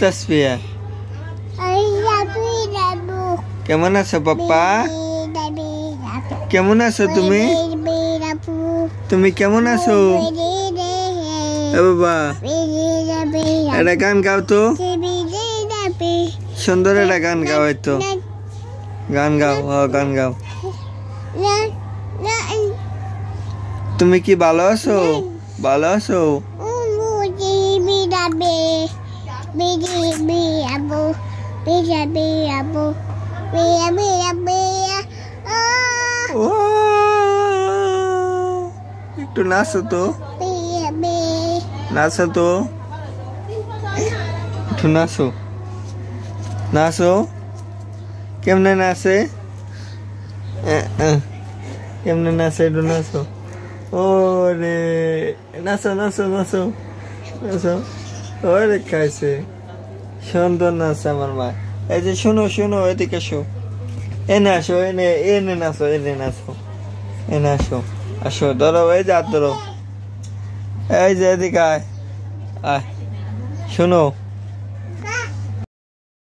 তাসফিয়া কেমন আছো পাপ্পা? কেমন আছো তুমি? তুমি কেমন আছো? বাবা একটা গান গাও তো, সুন্দর একটা গান গাও। হয়তো গান গাও, গান গাও। তুমি কি ভালো আছো? ভালো আছো? একটু নাচো তো, নাচো তো, একটু নাচো, নাচো। কেমনে নাচে? কেমনে নাচে? একটু নাচো। ওরে নাচো নাচো নাচো নাচো। ওরে খাইছে, সুন্দর নাচ আমার মা। এই যে শোনো শোনো, এদিকে শো, এনে আসো, এনে এনে নাচো, এনে নাচো, এনে আসো, আসো, ধরো, এই যে হাত ধরো, এই যে এদিকে আয়, আয়, শোনো।